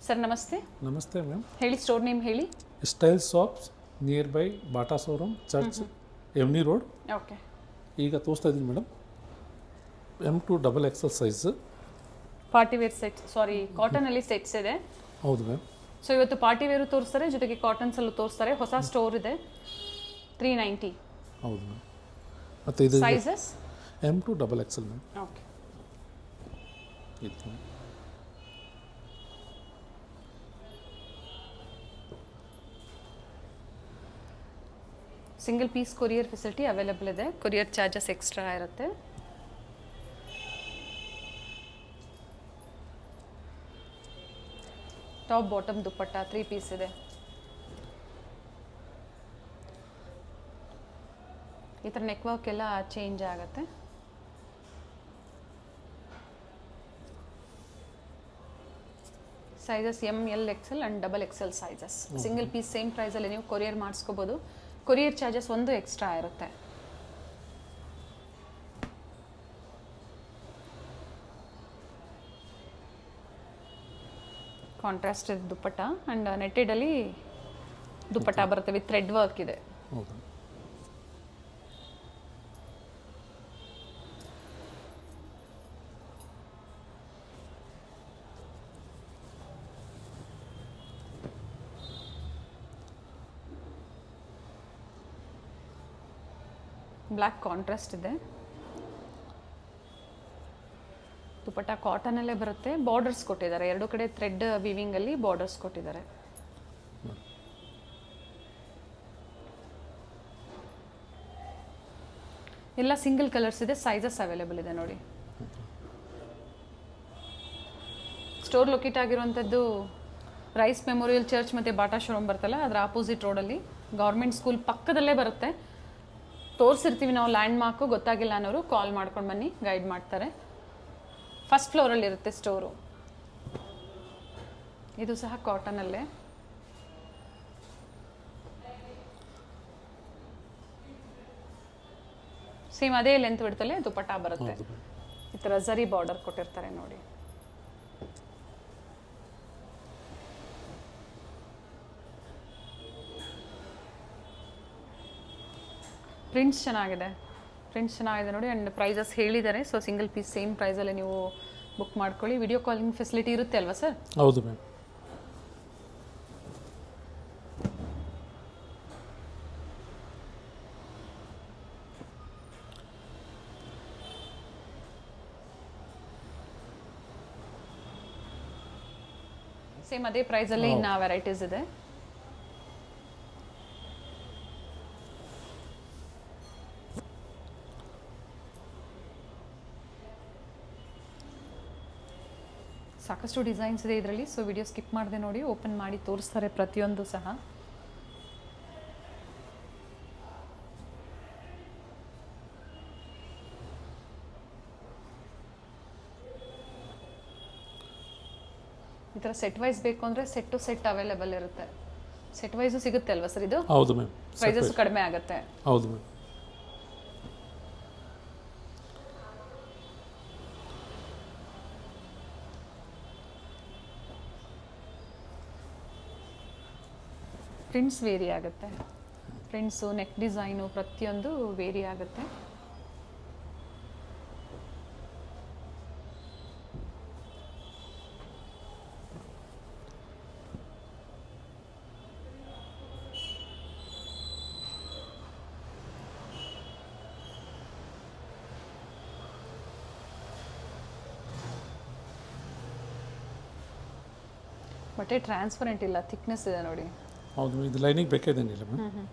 Sir ನಮಸ್ತೆ. ನಮಸ್ತೆ ma'am. ಹೇಳಿ, ಸ್ಟೋರ್ ನೇಮ್ ಹೇಳಿ. Style shops nearby Bata showroom, church, ಎಮ್ನಿ ರೋಡ್. ಓಕೆ. ಈಗ ತೋರಿಸ್ತಾ ಇದ್ದೀನಿ madam, M2 XXL size party wear set, sorry ಕಾಟನಲ್ಲಿ ಸೆಟ್ಸ್ ಇದೆ. ಹೌದು ಮ್ಯಾಮ್. ಸೊ ಇವತ್ತು ಪಾರ್ಟಿ ವೇರು ತೋರಿಸ್ತಾರೆ, ಜೊತೆಗೆ ಕಾಟನ್ಸಲ್ಲೂ ತೋರಿಸ್ತಾರೆ. ಹೊಸ ಸ್ಟೋರ್ ಇದೆ. 390. ಹೌದು ಮ್ಯಾಮ್. ಮತ್ತು ಇದು sizes M2 XXL ma'am. Okay. ಇದು single piece courier facility available ಇದೆ. ಕೊರಿಯರ್ ಚಾರ್ಜಸ್ ಎಕ್ಸ್ಟ್ರಾ ಇರುತ್ತೆ. ಟಾಪ್ ಬಾಟಮ್ ದುಪ್ಪಟ್ಟ 3 ಪೀಸ್ ಇದೆ. ಈ ಥರ ನೆಕ್ ವರ್ಕ್ ಎಲ್ಲ ಚೇಂಜ್ ಆಗುತ್ತೆ. Sizes ML XL and XXL sizes. Single piece same ಪ್ರೈಸಲ್ಲಿ ನೀವು ಕೊರಿಯರ್ ಮಾಡಿಸ್ಕೋಬೋದು. ಕೊರಿಯರ್ ಚಾರ್ಜಸ್ ಒಂದು ಎಕ್ಸ್ಟ್ರಾ ಇರುತ್ತೆ. ಕಾಂಟ್ರಾಸ್ಟ್ ದುಪ್ಪಟ್ಟ ಆ್ಯಂಡ್ ನೆಟ್ಟೆಡಲ್ಲಿ ದುಪ್ಪಟ್ಟ ಬರುತ್ತೆ ವಿತ್ ಥ್ರೆಡ್ ವರ್ಕ್ ಇದೆ. ಹೌದು. ಬ್ಲ್ಯಾಕ್ ಕಾಂಟ್ರಾಸ್ಟ್ ಇದೆ. ದುಪ್ಪಟ್ಟ ಕಾಟನಲ್ಲೇ ಬರುತ್ತೆ. ಬಾರ್ಡರ್ಸ್ ಕೊಟ್ಟಿದ್ದಾರೆ, ಎರಡು ಕಡೆ ಥ್ರೆಡ್ ವೀವಿಂಗಲ್ಲಿ ಬಾರ್ಡರ್ಸ್ ಕೊಟ್ಟಿದ್ದಾರೆ. ಎಲ್ಲ ಸಿಂಗಲ್ ಕಲರ್ಸ್ ಇದೆ. ಸೈಜಸ್ ಅವೈಲೇಬಲ್ ಇದೆ ನೋಡಿ. ಸ್ಟೋರ್ ಲೊಕೇಟ್ ಆಗಿರುವಂಥದ್ದು ರೈಸ್ ಮೆಮೋರಿಯಲ್ ಚರ್ಚ್ ಮತ್ತು ಬಾಟಾ ಶೋರೂಮ್ ಬರ್ತಲ್ಲ, ಅದರ ಆಪೋಸಿಟ್ ರೋಡಲ್ಲಿ ಗೌರ್ಮೆಂಟ್ ಸ್ಕೂಲ್ ಪಕ್ಕದಲ್ಲೇ ಬರುತ್ತೆ. ತೋರಿಸಿರ್ತೀವಿ ನಾವು, ಲ್ಯಾಂಡ್ ಮಾರ್ಕು ಗೊತ್ತಾಗಿಲ್ಲ ಅನ್ನೋರು ಕಾಲ್ ಮಾಡ್ಕೊಂಡು ಬನ್ನಿ, ಗೈಡ್ ಮಾಡ್ತಾರೆ. ಫಸ್ಟ್ ಫ್ಲೋರಲ್ಲಿ ಇರುತ್ತೆ ಸ್ಟೋರು. ಇದು ಸಹ ಕಾಟನಲ್ಲೇ. ಸೇಮ್ ಅದೇ ಲೆಂತ್ ಬಿಡ್ತಲೇ ದುಪ್ಪಟ್ಟ ಬರುತ್ತೆ. ಈ ಥರ ಝರಿ ಬಾರ್ಡರ್ ಕೊಟ್ಟಿರ್ತಾರೆ ನೋಡಿ. ಪ್ರಿಂಟ್ಸ್ ಚೆನ್ನಾಗಿದೆ ನೋಡಿ. ಆ್ಯಂಡ್ ಪ್ರೈಸಸ್ ಹೇಳಿದ್ದಾರೆ. ಸೊ ಸಿಂಗಲ್ ಪೀಸ್ ಸೇಮ್ ಪ್ರೈಸಲ್ಲಿ ನೀವು ಬುಕ್ ಮಾಡ್ಕೊಳ್ಳಿ. ವಿಡಿಯೋ ಕಾಲಿಂಗ್ ಫೆಸಿಲಿಟಿ ಇರುತ್ತೆ ಅಲ್ವಾ ಸರ್? ಹೌದು ಮ್ಯಾಮ್. ಸೇಮ್ ಅದೇ ಪ್ರೈಸಲ್ಲಿ ಇನ್ನು ವೆರೈಟೀಸ್ ಇದೆ. ಸಾಕಷ್ಟು ಡಿಸೈನ್ಸ್ ಇದೆ ಇದರಲ್ಲಿ. ಸೊ ವಿಡಿಯೋ ಸ್ಕಿಪ್ ಮಾಡದೆ ನೋಡಿ, ಓಪನ್ ಮಾಡಿ ತೋರಿಸ್ತಾರೆ ಪ್ರತಿಯೊಂದು ಸಹ. ಈ ಥರ ಸೆಟ್ ವೈಸ್ ಬೇಕು ಅಂದರೆ ಸೆಟ್ ಟು ಸೆಟ್ ಅವೈಲೇಬಲ್ ಇರುತ್ತೆ. ಸೆಟ್ ವೈಸು ಸಿಗುತ್ತೆ ಅಲ್ವಾ ಸರ್ ಇದು? ಹೌದು ಮ್ಯಾಮ್. ಪ್ರೈಸಸ್ ಕಡಿಮೆ ಆಗುತ್ತೆ. ಹೌದು ಮ್ಯಾಮ್. ಪ್ರಿಂಟ್ಸ್ ವೇರಿ ಆಗುತ್ತೆ. ಪ್ರಿಂಟ್ಸು, ನೆಕ್ ಡಿಸೈನು ಪ್ರತಿಯೊಂದು ವೇರಿ ಆಗುತ್ತೆ. ಬಟ್ಟೆ ಟ್ರಾನ್ಸ್ಪರೆಂಟ್ ಇಲ್ಲ, ಥಿಕ್ನೆಸ್ ಇದೆ ನೋಡಿ. ಹೌದು, ಇದು ಲೈನಿಂಗ್ ಬೇಕಾದೇನಿಲ್ಲ ma'am.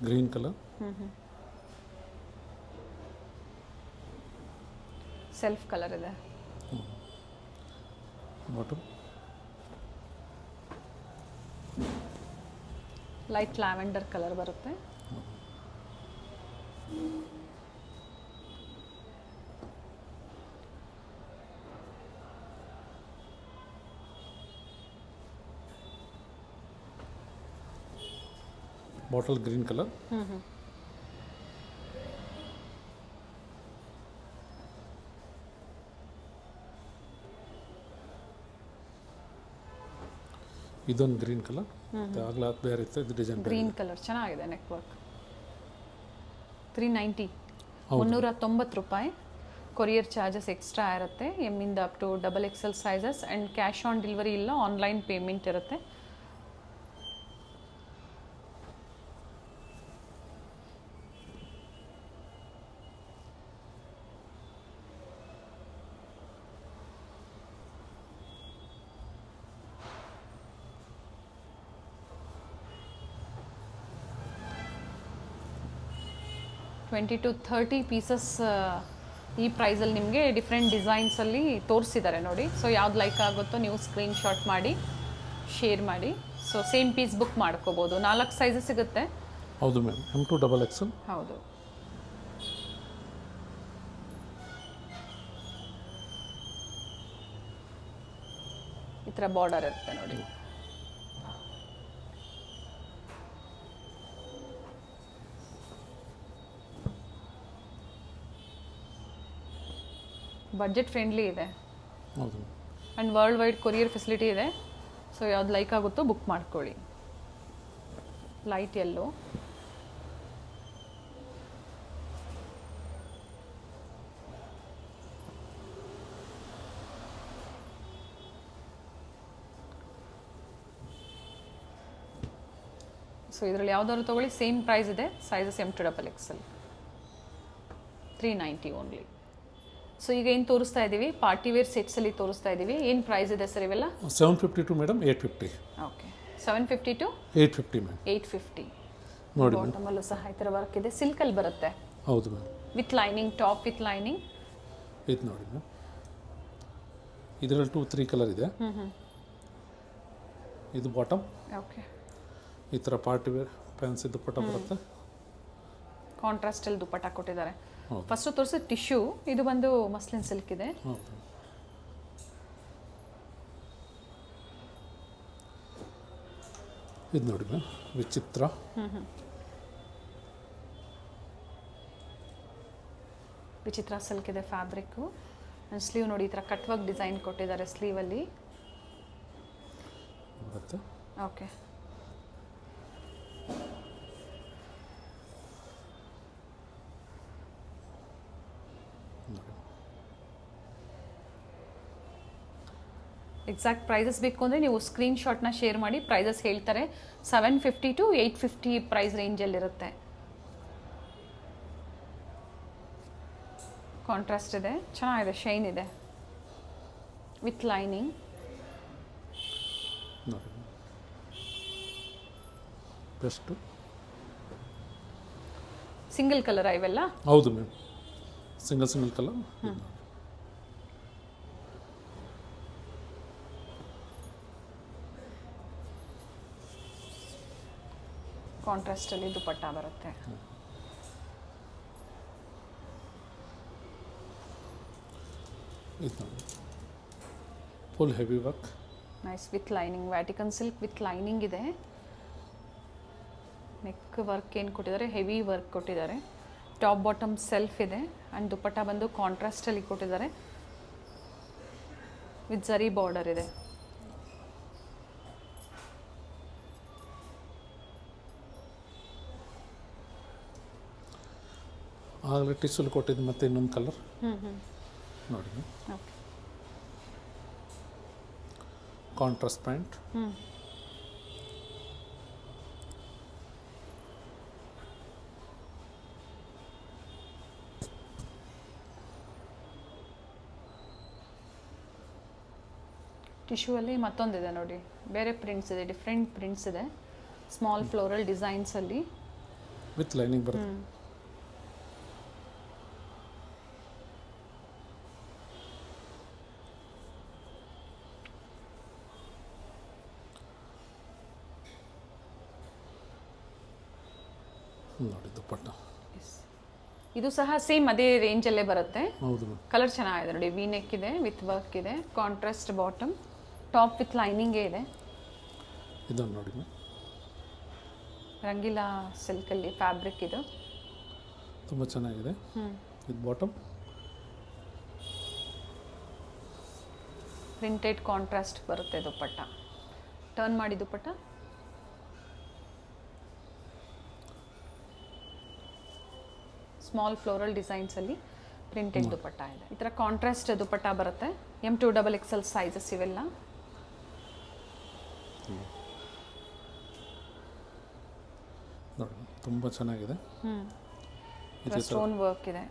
Green colour, self colour ಇದೆ. ಬಾಟಮ್ ಲೈಟ್ ಲ್ಯಾವೆಂಡರ್ ಕಲರ್ ಬರುತ್ತೆ. Bottle green colour. ಇದೊಂದು ಗ್ರೀನ್ ಕಲರ್, ಆಗಲೇ ಅದು ಬೇರೆ ಇತ್ತು, ಇದು ಡಿಸೈನ್ ಗ್ರೀನ್ ಕಲರ್ ಚೆನ್ನಾಗಿದೆ. ನೆಕ್ ವರ್ಕ್ 390, 390 ರೂಪಾಯಿ. ಕೊರಿಯರ್ ಚಾರ್ಜಸ್ ಎಕ್ಸ್ಟ್ರಾ ಇರುತ್ತೆ. ಎಮ್ಮಿಂದ up to XXL sizes and cash on delivery ಇಲ್ಲ, ಆನ್ಲೈನ್ ಪೇಮೆಂಟ್ ಇರುತ್ತೆ. ಟ್ವೆಂಟಿ ಟು 30 ಪೀಸಸ್ ಈ ಪ್ರೈಸಲ್ಲಿ ನಿಮಗೆ ಡಿಫ್ರೆಂಟ್ ಡಿಸೈನ್ಸಲ್ಲಿ ತೋರಿಸಿದ್ದಾರೆ ನೋಡಿ. ಸೊ ಯಾವ್ದು ಲೈಕ್ ಆಗುತ್ತೋ ನೀವು ಸ್ಕ್ರೀನ್ಶಾಟ್ ಮಾಡಿ ಶೇರ್ ಮಾಡಿ. ಸೊ ಸೇಮ್ ಪೀಸ್ ಬುಕ್ ಮಾಡ್ಕೋಬೋದು. 4 ಸೈಜಸ್ ಸಿಗುತ್ತೆ. ಹೌದು ಮ್ಯಾಮ್, M to XXL. ಹೌದು. ಈ ಥರ ಬಾರ್ಡರ್ ಇರುತ್ತೆ ನೋಡಿ. ಬಡ್ಜೆಟ್ ಫ್ರೆಂಡ್ಲಿ ಇದೆ ಹೌದು and world wide courier facility ಇದೆ. ಸೊ ಯಾವ್ದು ಲೈಕ್ ಆಗುತ್ತೋ ಬುಕ್ ಮಾಡ್ಕೊಳ್ಳಿ. ಲೈಟ್ ಯೆಲ್ಲೋ, ಸೊ ಇದರಲ್ಲಿ ಯಾವ್ದಾದ್ರು ತೊಗೊಳ್ಳಿ, ಸೇಮ್ ಪ್ರೈಸ್ ಇದೆ. Sizes M to XXL 390 only. So ಈಗ ಏನು ತೋರಿಸ್ತಾ ಇದ್ದೀವಿ, ಪಾರ್ಟಿ ವೇರ್ ಸೆಟ್ಸಲ್ಲಿ ತೋರಿಸ್ತಾ ಇದ್ದೀವಿ. ಏನು ಪ್ರೈಸ್ ಇದೆ ಸರ್ ಇವೆಲ್ಲ? 752 ಮೇಡಮ್, 850. Okay, 750 to 850 ma'am. 850 ನೋಡಿ ಬಾಟಮಲ್ಲೂ ಸಹ ಈ ಥರ ವರ್ಕ್ ಇದೆ. ಸಿಲ್ಕಲ್ಲಿ ಬರುತ್ತೆ. ಹೌದು ma'am. With lining, top with lining. ಇದು ನೋಡಿ ಮ್ಯಾಮ್, ಇದರಲ್ಲಿ 2-3 ಕಲರ್ ಇದೆ. ಇದು ಬಾಟಮ್. ಓಕೆ, ಈ ಥರ ಪಾರ್ಟಿ ವೇರ್ ಫ್ಯಾನ್ಸಿ ದುಪ್ಪಟ್ಟ ಬರುತ್ತೆ. ಕಾಂಟ್ರಾಸ್ಟಲ್ಲಿ ದುಪ್ಪಟ್ಟ ಕೊಟ್ಟಿದ್ದಾರೆ. ಹೌದು. ಫಸ್ಟು ತೋರಿಸಿದ ಟಿಶ್ಯೂ, ಇದು ಬಂದು ಮಸ್ಲಿನ್ ಸಿಲ್ಕ್ ಇದೆ. ಹೌದು. ಇದು ನೋಡಿ ಮ್ಯಾಮ್, ವಿಚಿತ್ರ. ವಿಚಿತ್ರ ಸಿಲ್ಕ್ ಇದೆ ಫ್ಯಾಬ್ರಿಕ್ಕು. ಸ್ಲೀವ್ ನೋಡಿ, ಈ ಥರ ಕಟ್ ವರ್ಕ್ ಡಿಸೈನ್ ಕೊಟ್ಟಿದ್ದಾರೆ ಸ್ಲೀವಲ್ಲಿ. ಬರುತ್ತೆ. ಓಕೆ, ಎಕ್ಸಾಕ್ಟ್ ಪ್ರೈಸಸ್ ಬೇಕು ಅಂದರೆ ನೀವು ಸ್ಕ್ರೀನ್ಶಾಟ್ನ ಶೇರ್ ಮಾಡಿ. ಪ್ರೈಸಸ್ ಹೇಳ್ತಾರೆ. 750 to 850 ಪ್ರೈಸ್ ರೇಂಜಲ್ಲಿರುತ್ತೆ. ಕಾಂಟ್ರಾಸ್ಟ್ ಇದೆ, ಚೆನ್ನಾಗಿದೆ, ಶೈನ್ ಇದೆ ವಿತ್ ಲೈನಿಂಗ್. ನೋಡಿ ಬೆಸ್ಟು. ಸಿಂಗಲ್ ಕಲರ್ ಇವೆಲ್ಲ? ಹೌದು ಮ್ಯಾಮ್, ಸಿಂಗಲ್ ಕಲರ್. ಕಾಂಟ್ರಾಸ್ಟಲ್ಲಿ ದುಪಟ್ಟ ಬರುತ್ತೆ. ಇದು ನೋಡಿ, full heavy work. Nice, with lining. Vatican silk with lining ಇದೆ. ನೆಕ್ ವರ್ಕ್ ಏನು ಕೊಟ್ಟಿದ್ದಾರೆ, ಹೆವಿ ವರ್ಕ್ ಕೊಟ್ಟಿದ್ದಾರೆ. ಟಾಪ್ ಬಾಟಮ್ ಸೆಲ್ಫ್ ಇದೆ ಆ್ಯಂಡ್ ದುಪಟ್ಟ ಬಂದು ಕಾಂಟ್ರಾಸ್ಟಲ್ಲಿ ಕೊಟ್ಟಿದ್ದಾರೆ ವಿತ್ ಜರಿ ಬಾರ್ಡರ್ ಇದೆ. ಆಗಲೇ ಟಿಶ್ಯೂಲಿ ಕೊಟ್ಟಿದ್ದು ಮತ್ತೆ ಇನ್ನೊಂದು ಕಲರ್ ನೋಡಿ. Okay, contrast pant. ಟಿಶ್ಯೂ ಅಲ್ಲಿ ಮತ್ತೊಂದಿದೆ ನೋಡಿ, ಬೇರೆ ಪ್ರಿಂಟ್ಸ್ ಇದೆ, ಡಿಫ್ರೆಂಟ್ ಪ್ರಿಂಟ್ಸ್ ಇದೆ. ಸ್ಮಾಲ್ ಫ್ಲೋರಲ್ ಡಿಸೈನ್ಸಲ್ಲಿ ವಿತ್ ಲೈನಿಂಗ್ ಬರುತ್ತೆ. ನೋಡಿ ದುಪ್ಪಟ್ಟ. ಇದು ಸಹ ಸೇಮ್ ಅದೇ ರೇಂಜಲ್ಲೇ ಬರುತ್ತೆ. ಹೌದು. ಕಲರ್ ಚೆನ್ನಾಗಿದೆ ನೋಡಿ, ವಿ ನೆಕ್ ಇದೆ ವಿತ್ ವರ್ಕ್ ಇದೆ. ಕಾಂಟ್ರಾಸ್ಟ್ ಬಾಟಮ್, ಟಾಪ್ ವಿತ್ ಲೈನಿಂಗೇ ಇದೆ. ಇದನ್ನು ನೋಡಿ ಮ್ಯಾಮ್, ರಂಗಿಲಾ ಸಿಲ್ಕಲ್ಲಿ ಫ್ಯಾಬ್ರಿಕ್ ಇದು. ತುಂಬ ಚೆನ್ನಾಗಿದೆ. ಇದು ಬಾಟಮ್ ಪ್ರಿಂಟೆಡ್ ಕಾಂಟ್ರಾಸ್ಟ್ ಬರುತ್ತೆ ದುಪ್ಪಟ್ಟ. ಟರ್ನ್ ಮಾಡಿ ದುಪ್ಪಟ್ಟ. ಸ್ಮಾಲ್ ಫ್ಲೋರಲ್ ಡಿಸೈನ್ಸಲ್ಲಿ ಪ್ರಿಂಟೆಡ್ ದುಪ್ಪಟ್ಟ ಇದೆ. ಈ ಥರ ಕಾಂಟ್ರಾಸ್ಟ್ ದುಪ್ಪಟ್ಟ ಬರುತ್ತೆ. M2XXL ಸೈಜಸ್ ಇವೆಲ್ಲ. ನೋಡಿ ತುಂಬ ಚೆನ್ನಾಗಿದೆ. ಸ್ಟೋನ್ ವರ್ಕ್ ಇದೆ.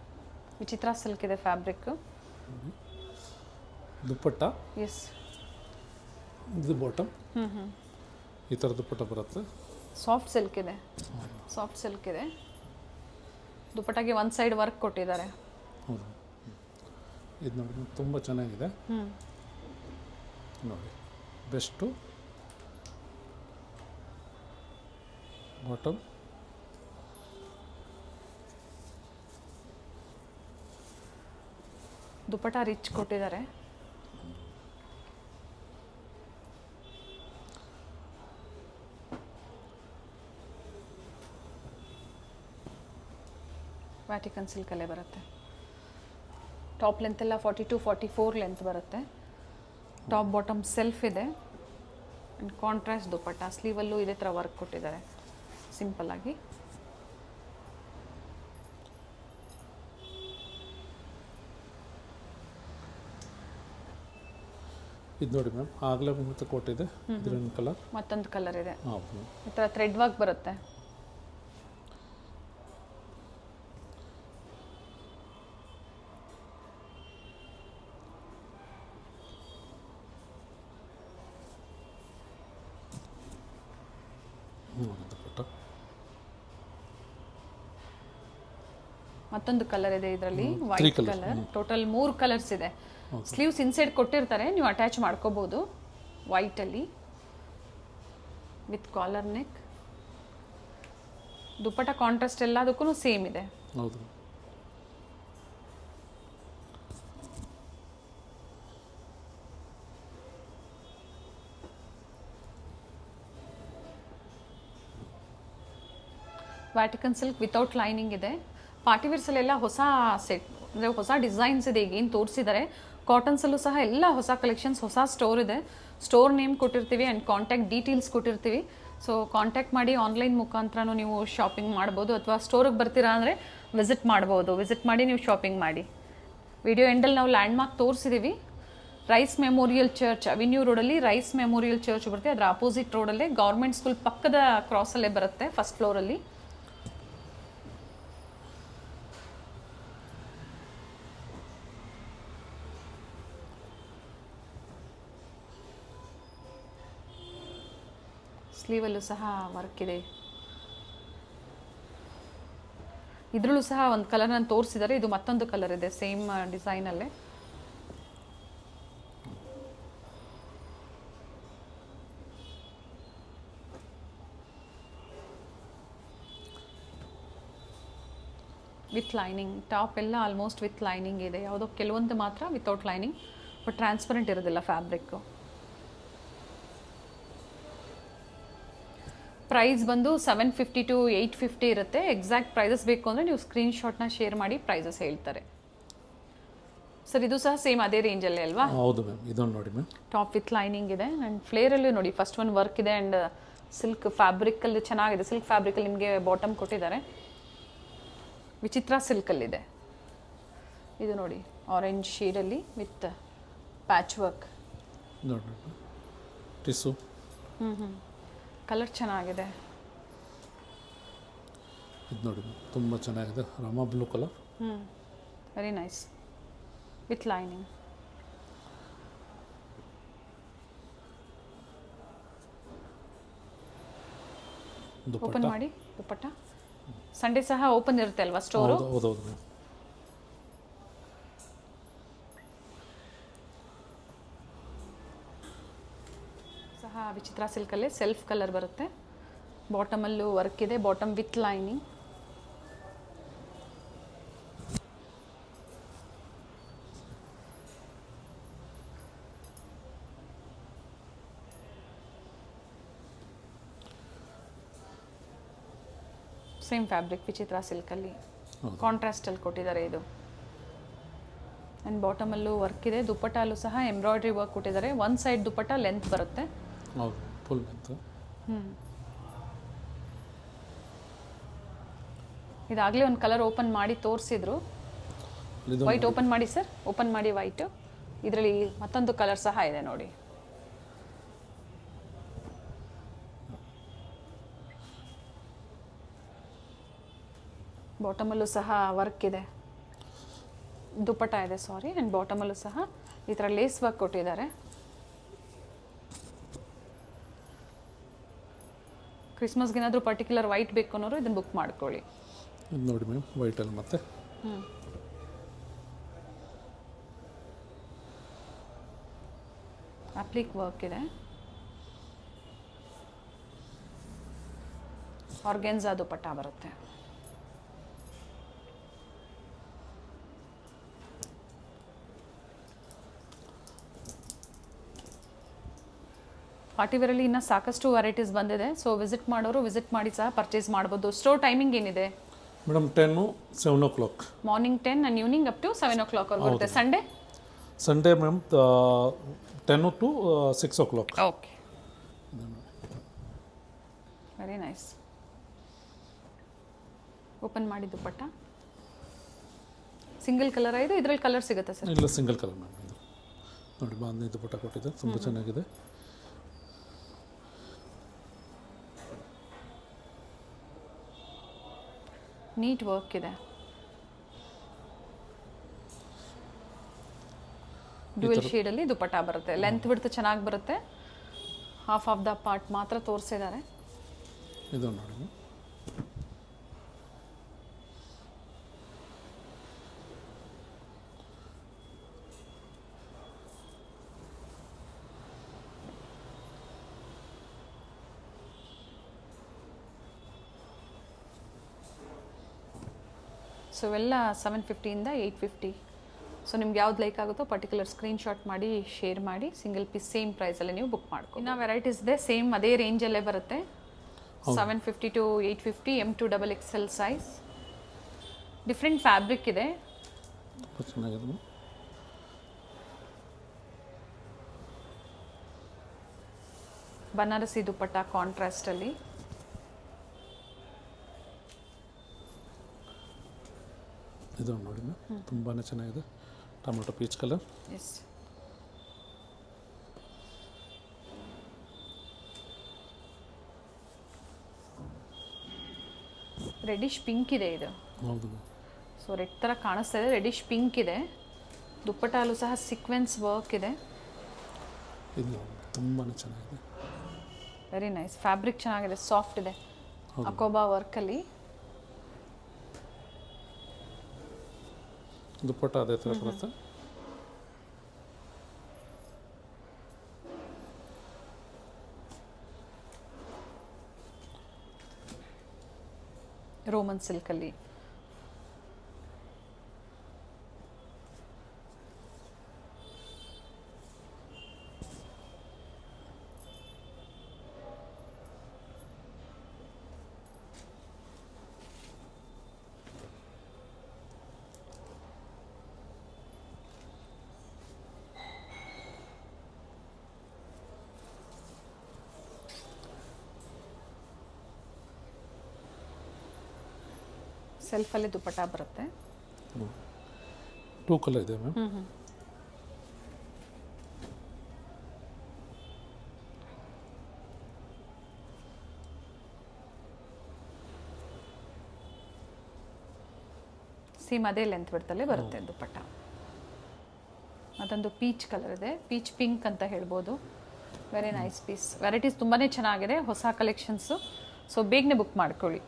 ವಿಚಿತ್ರ ಸಿಲ್ಕ್ ಇದೆ ಫ್ಯಾಬ್ರಿಕ್. ದುಪ್ಪಟ್ಟ ಎಸ್. ಇದು ಬಾಟಮ್ ಈ ಥರ ದುಪ್ಪಟ್ಟ ಬರುತ್ತೆ. ಸಾಫ್ಟ್ ಸಿಲ್ಕ್ ಇದೆ. ಸಾಫ್ಟ್ ಸಿಲ್ಕ್ ಇದೆ. ದುಪ್ಪಟ್ಟಾಗೆ ಒಂದು ಸೈಡ್ ವರ್ಕ್ ಕೊಟ್ಟಿದ್ದಾರೆ. ಹೌದು. ಇದು ನೋಡಿ ತುಂಬ ಚೆನ್ನಾಗಿದೆ. ನೋಡಿ ಬೆಸ್ಟು ಬಾಟಮ್. ದುಪ್ಪಟ್ಟ ರಿಚ್ ಕೊಟ್ಟಿದ್ದಾರೆ. ವ್ಯಾಟಿಕನ್ ಸಿಲ್ಕಲ್ಲೇ ಬರುತ್ತೆ. ಟಾಪ್ ಲೆಂತ್ ಎಲ್ಲ 42-44 ಲೆಂತ್ ಬರುತ್ತೆ. ಟಾಪ್ ಬಾಟಮ್ ಸೆಲ್ಫ್ ಇದೆ. ಆ್ಯಂಡ್ ಕಾಂಟ್ರಾಸ್ಟ್ ದುಪ್ಪಟ್ಟ. ಸ್ಲೀವಲ್ಲೂ ಇದೇ ಥರ ವರ್ಕ್ ಕೊಟ್ಟಿದ್ದಾರೆ ಸಿಂಪಲ್ಲಾಗಿ. ಇದು ನೋಡಿ ಮ್ಯಾಮ್ ಆಗಲೇ ಮತ್ತೆ ಕೊಟ್ಟಿದೆ. Green colour. ಮತ್ತೊಂದು ಕಲರ್ ಇದೆ. ಹೌದು. ಈ ಥರ ಥ್ರೆಡ್ ವರ್ಕ್ ಬರುತ್ತೆ. ದುಪ್ಪಟ್ಟ. ಮತ್ತೊಂದು ಕಲರ್ ಇದೆ ಇದರಲ್ಲಿ. Three white colours. Colour. Total 3 colours ಇದೆ. ಸ್ಲೀವ್ಸ್ ಇನ್ಸೈಡ್ ಕೊಟ್ಟಿರ್ತಾರೆ, ನೀವು ಅಟ್ಯಾಚ್ ಮಾಡ್ಕೋಬಹುದು. ವೈಟಲ್ಲಿ with collar neck. Dupatta contrast ಎಲ್ಲದಕ್ಕೂ ಸೇಮ್ ಇದೆ. ಹೌದು. ವ್ಯಾಟಿಕನ್ ಸಿಲ್ಕ್ ವಿತೌಟ್ ಲೈನಿಂಗ್ ಇದೆ. ಪಾರ್ಟಿವೇರ್ಸಲ್ಲೆಲ್ಲ ಹೊಸ ಸೆಟ್ ಅಂದರೆ ಹೊಸ ಡಿಸೈನ್ಸ್ ಇದೆ. ಈಗ ಏನು ತೋರಿಸಿದ್ದಾರೆ ಕಾಟನ್ಸಲ್ಲೂ ಸಹ ಎಲ್ಲ ಹೊಸ ಕಲೆಕ್ಷನ್ಸ್, ಹೊಸ ಸ್ಟೋರ್ ಇದೆ. ಸ್ಟೋರ್ ನೇಮ್ ಕೊಟ್ಟಿರ್ತೀವಿ ಆ್ಯಂಡ್ ಕಾಂಟ್ಯಾಕ್ಟ್ ಡೀಟೇಲ್ಸ್ ಕೊಟ್ಟಿರ್ತೀವಿ. ಸೊ ಕಾಂಟ್ಯಾಕ್ಟ್ ಮಾಡಿ ಆನ್ಲೈನ್ ಮುಖಾಂತರನೂ ನೀವು ಶಾಪಿಂಗ್ ಮಾಡ್ಬೋದು, ಅಥವಾ ಸ್ಟೋರಿಗೆ ಬರ್ತೀರಾ ಅಂದರೆ ವಿಸಿಟ್ ಮಾಡ್ಬೋದು. ವಿಸಿಟ್ ಮಾಡಿ ನೀವು ಶಾಪಿಂಗ್ ಮಾಡಿ. ವಿಡಿಯೋ ಎಂಡಲ್ಲಿ ನಾವು ಲ್ಯಾಂಡ್ಮಾರ್ಕ್ ತೋರಿಸಿದ್ದೀವಿ. ರೈಸ್ ಮೆಮೋರಿಯಲ್ ಚರ್ಚ್ ಅವೆನ್ಯೂ ರೋಡಲ್ಲಿ ರೈಸ್ ಮೆಮೋರಿಯಲ್ ಚರ್ಚ್ ಬರುತ್ತೆ. ಅದರ ಆಪೋಸಿಟ್ ರೋಡಲ್ಲೇ ಗೌರ್ಮೆಂಟ್ ಸ್ಕೂಲ್ ಪಕ್ಕದ ಕ್ರಾಸಲ್ಲೇ ಬರುತ್ತೆ, ಫಸ್ಟ್ ಫ್ಲೋರಲ್ಲಿ. ಸ್ಲೀವಲ್ಲೂ ಸಹ ವರ್ಕ್ ಇದೆ. ಇದರಲ್ಲೂ ಸಹ ಒಂದು ಕಲರ್ ನಾನು ತೋರಿಸಿದ್ದಾರೆ. ಇದು ಮತ್ತೊಂದು ಕಲರ್ ಇದೆ ಸೇಮ್ ಡಿಸೈನಲ್ಲೇ. With lining. ಟಾಪ್ ಎಲ್ಲ ಆಲ್ಮೋಸ್ಟ್ ವಿತ್ ಲೈನಿಂಗ್ ಇದೆ. ಯಾವುದೋ ಕೆಲವೊಂದು ಮಾತ್ರ ವಿತೌಟ್ ಲೈನಿಂಗ್, ಬಟ್ ಟ್ರಾನ್ಸ್ಪರೆಂಟ್ ಇರೋದಿಲ್ಲ ಫ್ಯಾಬ್ರಿಕ್ಕು. ಪ್ರೈಸ್ ಬಂದು 750 to 850 ಇರುತ್ತೆ. ಎಕ್ಸಾಕ್ಟ್ ಪ್ರೈಸಸ್ ಬೇಕು ಅಂದರೆ ನೀವು ಸ್ಕ್ರೀನ್ಶಾಟ್ನ ಶೇರ್ ಮಾಡಿ ಪ್ರೈಸಸ್ ಹೇಳ್ತಾರೆ. ಸರ್ ಇದು ಸಹ ಸೇಮ್ ಅದೇ ರೇಂಜಲ್ಲೇ ಅಲ್ವಾ? ಹೌದು ಮ್ಯಾಮ್. ಇದೊಂದು ನೋಡಿ ಮ್ಯಾಮ್. ಟಾಪ್ ವಿತ್ ಲೈನಿಂಗ್ ಇದೆ ಆ್ಯಂಡ್ ಫ್ಲೇರಲ್ಲೂ ನೋಡಿ ಫಸ್ಟ್ ಒಂದು ವರ್ಕ್ ಇದೆ ಆ್ಯಂಡ್ ಸಿಲ್ಕ್ ಫ್ಯಾಬ್ರಿಕಲ್ಲಿ ಚೆನ್ನಾಗಿದೆ. ಸಿಲ್ಕ್ ಫ್ಯಾಬ್ರಿಕಲ್ಲಿ ನಿಮಗೆ ಬಾಟಮ್ ಕೊಟ್ಟಿದ್ದಾರೆ. ವಿಚಿತ್ರ ಸಿಲ್ಕಲ್ಲಿದೆ. ಇದು ನೋಡಿ ಆರೆಂಜ್ ಶೇಡಲ್ಲಿ ವಿತ್ ಪ್ಯಾಚ್ ವರ್ಕ್. ನೋಡಿ ಟಿಸು. ಕಲರ್ ಚೆನ್ನಾಗಿದೆ. ಇದು ನೋಡಿ ತುಂಬ ಚೆನ್ನಾಗಿದೆ. Rama blue colour. Very nice with lining. Open ಮಾಡಿ ದುಪ್ಪಟ್ಟ. ಸಂಡೇ ಸಹ ಓಪನ್ ಇರುತ್ತೆ ಅಲ್ವಾ ಸ್ಟೋರು? ಹೌದೌದು ಮ್ಯಾಮ್. ಸಹ ವಿಚಿತ್ರ ಸಿಲ್ಕಲ್ಲೇ ಸೆಲ್ಫ್ ಕಲರ್ ಬರುತ್ತೆ. ಬಾಟಮಲ್ಲೂ ವರ್ಕ್ ಇದೆ. Bottom with lining. Same fabric ವಿಚಿತ್ರ ಸಿಲ್ಕಲ್ಲಿ ಹೌದು. ಕಾಂಟ್ರಾಸ್ಟಲ್ಲಿ ಕೊಟ್ಟಿದ್ದಾರೆ ಇದು. ಆ್ಯಂಡ್ ಬಾಟಮಲ್ಲೂ ವರ್ಕ್ ಇದೆ, ದುಪ್ಪಟ್ಟಲ್ಲೂ ಸಹ ಎಂಬ್ರಾಯ್ಡ್ರಿ ವರ್ಕ್ ಕೊಟ್ಟಿದ್ದಾರೆ. ಒಂದು ಸೈಡ್ ದುಪ್ಪಟ್ಟ ಲೆಂತ್ ಬರುತ್ತೆ. ಹೌದು, ಫುಲ್ ಅಂತ. ಇದಾಗಲೇ ಒಂದು ಕಲರ್ ಓಪನ್ ಮಾಡಿ ತೋರಿಸಿದ್ರು. ಇದು ವೈಟ್ ಓಪನ್ ಮಾಡಿ ಸರ್, ಓಪನ್ ಮಾಡಿ ವೈಟು. ಇದರಲ್ಲಿ ಮತ್ತೊಂದು ಕಲರ್ ಸಹ ಇದೆ ನೋಡಿ. ಬಾಟಮಲ್ಲೂ ಸಹ ವರ್ಕ್ ಇದೆ, ದುಪ್ಪಟ್ಟ ಇದೆ ಸಾರಿ. ಆ್ಯಂಡ್ ಬಾಟಮಲ್ಲೂ ಸಹ ಈ ಥರ ಲೇಸ್ ವರ್ಕ್ ಕೊಟ್ಟಿದ್ದಾರೆ. ಕ್ರಿಸ್ಮಸ್ಗೆ ಏನಾದರೂ ಪರ್ಟಿಕ್ಯುಲರ್ ವೈಟ್ ಬೇಕು ಅನ್ನೋರು ಇದನ್ನು ಬುಕ್ ಮಾಡ್ಕೊಳ್ಳಿ. ಇದು ನೋಡಿ ಮ್ಯಾಮ್, ವೈಟಲ್ಲಿ ಮತ್ತೆ ಅಪ್ಲಿಕ್ ವರ್ಕ್ ಇದೆ, ಆರ್ಗೆನ್ಸಾ ದುಪ್ಪಟ್ಟ ಬರುತ್ತೆ. ಪಾರ್ಟಿವೇರಲ್ಲಿ ಇನ್ನೂ ಸಾಕಷ್ಟು ವೆರೈಟೀಸ್ ಬಂದಿದೆ. ಸೊ ವಿಸಿಟ್ ಮಾಡೋರು ವಿಸಿಟ್ ಮಾಡಿ ಸಹ ಪರ್ಚೇಸ್ ಮಾಡ್ಬೋದು. ಸ್ಟೋರ್ ಟೈಮಿಂಗ್ ಏನಿದೆ madam? 10 7 o'clock. Morning 10 and evening up to 7 o'clock ವರೆಗೂ ಇರುತ್ತೆ. Sunday Sunday ma'am 10 to 6 o'clock. Okay, very nice. Open ಮಾಡಿ ದುಪ್ಪಟ್ಟ ಸಿಂಗಲ್ ಕಲರ್ ಇದು, ಇದರಲ್ಲಿ ಕಲರ್ ಸಿಗುತ್ತೆ ಸರ್? ಇಲ್ಲ, ಸಿಂಗಲ್ ಕಲರ್ ಮ್ಯಾಮ್. ಇದು ನೋಡಿ, ಬಾಂಧಿ ದುಪ್ಪಟ್ಟ ಕೊಟ್ಟಿದೆ, ತುಂಬ ಚೆನ್ನಾಗಿದೆ. ನೀಟ್ ವರ್ಕ್ ಇದೆ, ಡ್ಯುಯಲ್ ಶೇಡಲ್ಲಿ ದುಪ್ಪಟ್ಟ ಬರುತ್ತೆ. ಲೆಂತ್ ಬಿಡ್ತು ಚೆನ್ನಾಗಿ ಬರುತ್ತೆ. ಹಾಫ್ ಆಫ್ ದ ಪಾರ್ಟ್ ಮಾತ್ರ ತೋರಿಸಿದ್ದಾರೆ. ಇದು ನೋಡಿ, ಸೊ ಇವೆಲ್ಲ 750ಇಂದ 850. ಸೊ ನಿಮ್ಗೆ ಯಾವ್ದು ಲೈಕ್ ಆಗುತ್ತೋ ಪರ್ಟಿಕ್ಯುಲರ್ ಸ್ಕ್ರೀನ್ಶಾಟ್ ಮಾಡಿ ಶೇರ್ ಮಾಡಿ, ಸಿಂಗಲ್ ಪೀಸ್ ಸೇಮ್ ಪ್ರೈಸಲ್ಲಿ ನೀವು ಬುಕ್ ಮಾಡ್ಕೊ. ಇನ್ನು ವೆರೈಟೀಸ್ ಇದೆ, ಸೇಮ್ ಅದೇ ರೇಂಜಲ್ಲೇ ಬರುತ್ತೆ. 750 to 850 M2 XXL size. Different fabric ಇದೆ, ತುಂಬ ಚೆನ್ನಾಗಿದೆ. ಬನಾರಸಿ ದುಪ್ಪಟ್ಟ ಕಾಂಟ್ರಾಸ್ಟಲ್ಲಿ. ಇದು ನೋಡಿ ಮ್ಯಾಮ್, ತುಂಬಾ ಚೆನ್ನಾಗಿದೆ. Tomato peach colour. Yes, reddish pink ಇದೆ ಇದು. ಹೌದು ಮ್ಯಾಮ್. ಸೊ ರೆಡ್ ಥರ ಕಾಣಿಸ್ತಾ ಇದೆ, ರೆಡಿಶ್ ಪಿಂಕ್ ಇದೆ. ದುಪ್ಪಟ್ಟಲ್ಲೂ ಸಹ ಸೀಕ್ವೆನ್ಸ್ ವರ್ಕ್ ಇದೆ. ಇದು ತುಂಬಾ ಚೆನ್ನಾಗಿದೆ, ವೆರಿ ನೈಸ್. ಫ್ಯಾಬ್ರಿಕ್ ಚೆನ್ನಾಗಿದೆ, ಸಾಫ್ಟ್ ಇದೆ, ಅಕೋಬಾ ವರ್ಕಲ್ಲಿ. ದುಪ್ಪಟ್ಟ ಅದೇ ಥರ ಬರುತ್ತೆ. ರೋಮನ್ ಸಿಲ್ಕಲ್ಲಿ. ಸೆಲ್ಫಲ್ಲಿ ದುಪ್ಪಟ್ಟ ಬರುತ್ತೆ. 2 ಕಲರ್ ಇದೆ ಮ್ಯಾಮ್. ಸೇಮ್ ಅದೇ ಲೆಂತ್ ಬಿಡ್ತಲ್ಲೇ ಬರುತ್ತೆ ದುಪ್ಪಟ್ಟ. ಅದೊಂದು ಪೀಚ್ ಕಲರ್ ಇದೆ, ಪೀಚ್ ಪಿಂಕ್ ಅಂತ ಹೇಳ್ಬೋದು. Very nice piece. ವೆರೈಟೀಸ್ ತುಂಬಾ ಚೆನ್ನಾಗಿದೆ, ಹೊಸ ಕಲೆಕ್ಷನ್ಸು. ಸೊ ಬೇಗನೆ ಬುಕ್ ಮಾಡ್ಕೊಳ್ಳಿ.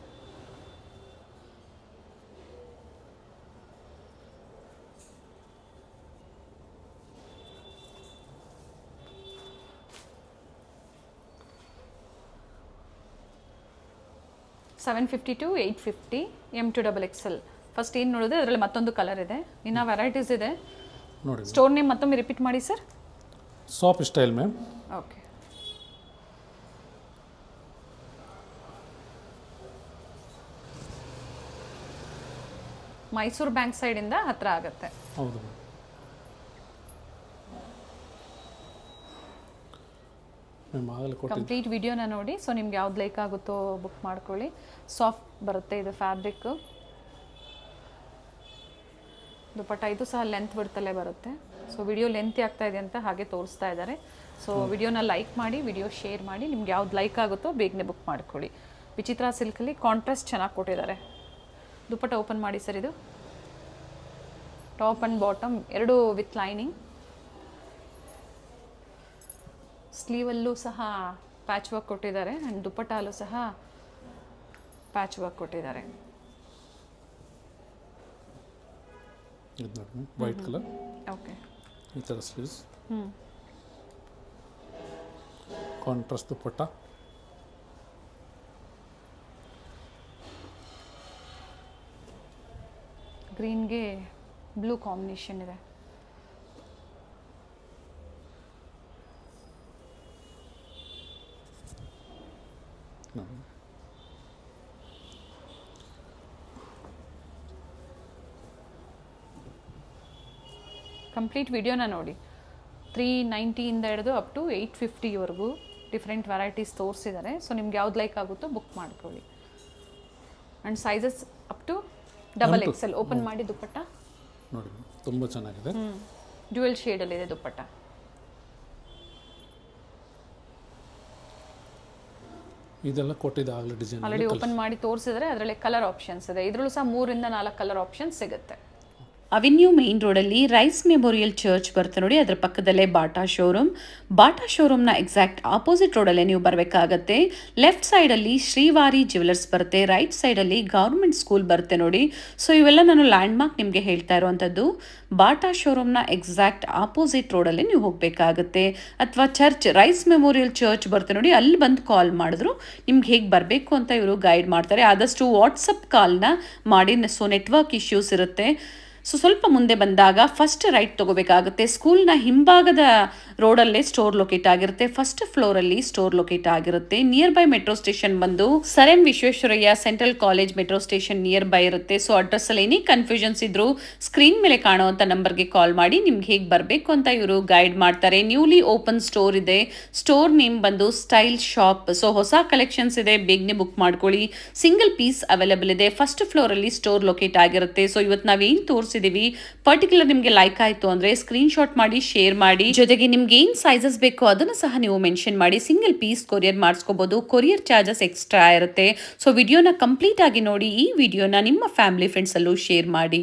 $750 to $850 M2 XXL. ಫಸ್ಟ್ ಏನು ನೋಡಿದ್ರೆ ಅದರಲ್ಲಿ ಮತ್ತೊಂದು ಕಲರ್ ಇದೆ, ಇನ್ನು ವೆರೈಟೀಸ್ ಇದೆ ನೋಡಿ. ಸ್ಟೋರ್ ನೇಮ್ ಮತ್ತೊಮ್ಮೆ ರಿಪೀಟ್ ಮಾಡಿ sir. Soft style ma'am. Okay, Mysuru bank ಸೈಡಿಂದ ಹತ್ರ ಆಗುತ್ತೆ. ಹೌದು ಮೇಡಮ್. ಮ್ಯಾಮ್ ಆಗಲೇ ಕೊಟ್ಟಿದ್ದು ಕಂಪ್ಲೀಟ್ ವಿಡಿಯೋನ ನೋಡಿ. ಸೊ ನಿಮ್ಗೆ ಯಾವ್ದು ಲೈಕ್ ಆಗುತ್ತೋ ಬುಕ್ ಮಾಡ್ಕೊಳ್ಳಿ. ಸಾಫ್ಟ್ ಬರುತ್ತೆ ಇದು ಫ್ಯಾಬ್ರಿಕ್. ದುಪಟ್ಟ ಇದು ಸಹ ಲೆಂತ್ ಬಿಡ್ತಲೇ ಬರುತ್ತೆ. ಸೊ ವಿಡಿಯೋ ಲೆಂತ್ ಆಗ್ತಾ ಇದೆ ಅಂತ ಹಾಗೆ ತೋರಿಸ್ತಾ ಇದ್ದಾರೆ. ಸೊ ವಿಡಿಯೋನ ಲೈಕ್ ಮಾಡಿ, ವಿಡಿಯೋ ಶೇರ್ ಮಾಡಿ. ನಿಮ್ಗೆ ಯಾವ್ದು ಲೈಕ್ ಆಗುತ್ತೋ ಬೇಗನೆ ಬುಕ್ ಮಾಡ್ಕೊಳ್ಳಿ. ವಿಚಿತ್ರ ಸಿಲ್ಕಲ್ಲಿ ಕಾಂಟ್ರಾಸ್ಟ್ ಚೆನ್ನಾಗಿ ಕೊಟ್ಟಿದ್ದಾರೆ. ದುಪಟ್ಟ ಓಪನ್ ಮಾಡಿ ಸರ್. ಇದು ಟಾಪ್ ಆ್ಯಂಡ್ ಬಾಟಮ್ ಎರಡು ವಿತ್ ಲೈನಿಂಗ್. ಸ್ಲೀವಲ್ಲೂ ಸಹ ಪ್ಯಾಚ್ ವರ್ಕ್ ಕೊಟ್ಟಿದ್ದಾರೆ ಆ್ಯಂಡ್ ದುಪಟ್ಟಲ್ಲೂ ಸಹ ಪ್ಯಾಚ್ ವರ್ಕ್ ಕೊಟ್ಟಿದ್ದಾರೆ. ಇದು ನೋಡಿ ಮ್ಯಾಮ್, ವೈಟ್ ಕಲರ್ ಓಕೆ. ಈ ಥರ ಸ್ಲೀವ್ಸ್, ಕಾಂಟ್ರಾಸ್ಟ್ ದುಪಟ್ಟ. ಗ್ರೀನ್ಗೆ ಬ್ಲೂ ಕಾಂಬಿನೇಷನ್ ಇದೆ. ಕಂಪ್ಲೀಟ್ ವಿಡಿಯೋನ ನೋಡಿ. 390 ಹಿಡಿದು ಅಪ್ ಟು 850ವರೆಗೂ ಡಿಫ್ರೆಂಟ್ ವೆರೈಟೀಸ್ ತೋರಿಸಿದ್ದಾರೆ. ಸೊ ನಿಮ್ಗೆ ಯಾವ್ದು ಲೈಕ್ ಆಗುತ್ತೋ ಬುಕ್ ಮಾಡ್ಕೊಳ್ಳಿ. And sizes up to double XL. Open ಮಾಡಿ ದುಪ್ಪಟ್ಟ ನೋಡಿ, ತುಂಬ ಚೆನ್ನಾಗಿದೆ. ಡ್ಯುಯಲ್ ಶೇಡಲ್ಲಿದೆ ದುಪ್ಪಟ್ಟ. ಇದೆಲ್ಲ ಕೊಟ್ಟಿದ್ದು ಆಗಲೇ ಡಿಸೈನ್. ಆಲ್ರೆಡಿ ಓಪನ್ ಮಾಡಿ ತೋರಿಸಿದ್ರೆ ಅದರಲ್ಲಿ ಕಲರ್ ಆಪ್ಷನ್ಸ್ ಇದೆ. ಇದರಲ್ಲೂ ಸಹ 3 ಇಂದ 4 ಕಲರ್ ಆಪ್ಷನ್ಸ್ ಸಿಗುತ್ತೆ. ಅವೆನ್ಯೂ ಮೇನ್ ರೋಡಲ್ಲಿ ರೈಸ್ ಮೆಮೋರಿಯಲ್ ಚರ್ಚ್ ಬರುತ್ತೆ ನೋಡಿ, ಅದರ ಪಕ್ಕದಲ್ಲೇ ಬಾಟಾ ಶೋರೂಮ್. ಬಾಟಾ ಶೋರೂಮ್ನ ಎಕ್ಸಾಕ್ಟ್ ಆಪೋಸಿಟ್ ರೋಡಲ್ಲೇ ನೀವು ಬರಬೇಕಾಗತ್ತೆ. ಲೆಫ್ಟ್ ಸೈಡಲ್ಲಿ ಶ್ರೀವಾರಿ ಜ್ಯುವೆಲರ್ಸ್ ಬರುತ್ತೆ, ರೈಟ್ ಸೈಡಲ್ಲಿ ಗೌರ್ಮೆಂಟ್ ಸ್ಕೂಲ್ ಬರುತ್ತೆ ನೋಡಿ. ಸೊ ಇವೆಲ್ಲ ನಾನು ಲ್ಯಾಂಡ್ ಮಾರ್ಕ್ ನಿಮಗೆ ಹೇಳ್ತಾ ಇರುವಂಥದ್ದು. ಬಾಟಾ ಶೋರೂಮ್ನ ಎಕ್ಸಾಕ್ಟ್ ಆಪೋಸಿಟ್ ರೋಡಲ್ಲೇ ನೀವು ಹೋಗಬೇಕಾಗತ್ತೆ. ಅಥವಾ ಚರ್ಚ್, ರೈಸ್ ಮೆಮೋರಿಯಲ್ ಚರ್ಚ್ ಬರುತ್ತೆ ನೋಡಿ, ಅಲ್ಲಿ ಬಂದು ಕಾಲ್ ಮಾಡಿದ್ರು ನಿಮ್ಗೆ ಹೇಗೆ ಬರಬೇಕು ಅಂತ ಇವರು ಗೈಡ್ ಮಾಡ್ತಾರೆ. ಆದಷ್ಟು ವಾಟ್ಸಪ್ ಕಾಲ್ನ ಮಾಡಿ. ಸೊ ನೆಟ್ವರ್ಕ್ ಇಶ್ಯೂಸ್ ಇರುತ್ತೆ. ಸೊ ಸ್ವಲ್ಪ ಮುಂದೆ ಬಂದಾಗ ಫಸ್ಟ್ ರೈಟ್ ತಗೋಬೇಕಾಗುತ್ತೆ. ಸ್ಕೂಲ್ನ ಹಿಂಭಾಗದ ರೋಡಲ್ಲೇ ಸ್ಟೋರ್ ಲೊಕೇಟ್ ಆಗಿರುತ್ತೆ. ಫಸ್ಟ್ ಫ್ಲೋರಲ್ಲಿ ಸ್ಟೋರ್ ಲೊಕೇಟ್ ಆಗಿರುತ್ತೆ. ನಿಯರ್ ಬೈ ಮೆಟ್ರೋ ಸ್ಟೇಷನ್ ಬಂದು sir M Visvesvaraya central college metro station near by ಇರುತ್ತೆ. ಸೊ ಅಡ್ರೆಸ್ಸಲ್ಲಿ ಎನಿ ಕನ್ಫ್ಯೂಷನ್ಸ್ ಇದ್ರು ಸ್ಕ್ರೀನ್ ಮೇಲೆ ಕಾಣುವಂಥ ನಂಬರ್ಗೆ ಕಾಲ್ ಮಾಡಿ ನಿಮ್ಗೆ ಹೇಗೆ ಬರಬೇಕು ಅಂತ ಇವರು ಗೈಡ್ ಮಾಡ್ತಾರೆ. ನ್ಯೂಲಿ ಓಪನ್ ಸ್ಟೋರ್ ಇದೆ. ಸ್ಟೋರ್ ನೇಮ್ ಬಂದು ಸ್ಟೈಲ್ ಶಾಪ್. ಸೊ ಹೊಸ ಕಲೆಕ್ಷನ್ಸ್ ಇದೆ, ಬೇಗನೆ ಬುಕ್ ಮಾಡ್ಕೊಳ್ಳಿ. ಸಿಂಗಲ್ ಪೀಸ್ ಅವೈಲೇಬಲ್ ಇದೆ. ಫಸ್ಟ್ ಫ್ಲೋರಲ್ಲಿ ಸ್ಟೋರ್ ಲೊಕೇಟ್ ಆಗಿರುತ್ತೆ. ಸೊ ಇವತ್ತು ನಾವೇನು ತೋರಿಸಿದೀವಿ ಪರ್ಟಿಕ್ಯುಲರ್ ನಿಮಗೆ ಲೈಕ್ ಆಯಿತು ಅಂದರೆ ಸ್ಕ್ರೀನ್ ಶಾಟ್ ಮಾಡಿ ಶೇರ್ ಮಾಡಿ. ಜೊತೆಗೆ ನಿಮ್ಗೆ ಏನು ಸೈಜಸ್ ಬೇಕೋ ಅದನ್ನು ಸಹ ನೀವು ಮೆನ್ಷನ್ ಮಾಡಿ. ಸಿಂಗಲ್ ಪೀಸ್ ಕೊರಿಯರ್ ಮಾಡಿಸ್ಕೋಬಹುದು. ಕೊರಿಯರ್ ಚಾರ್ಜಸ್ ಎಕ್ಸ್ಟ್ರಾ ಇರುತ್ತೆ. ಸೊ ವಿಡಿಯೋನ ಕಂಪ್ಲೀಟ್ ಆಗಿ ನೋಡಿ. ಈ ವಿಡಿಯೋನ ನಿಮ್ಮ ಫ್ಯಾಮಿಲಿ ಫ್ರೆಂಡ್ಸ್ ಅಲ್ಲೂ ಶೇರ್ ಮಾಡಿ.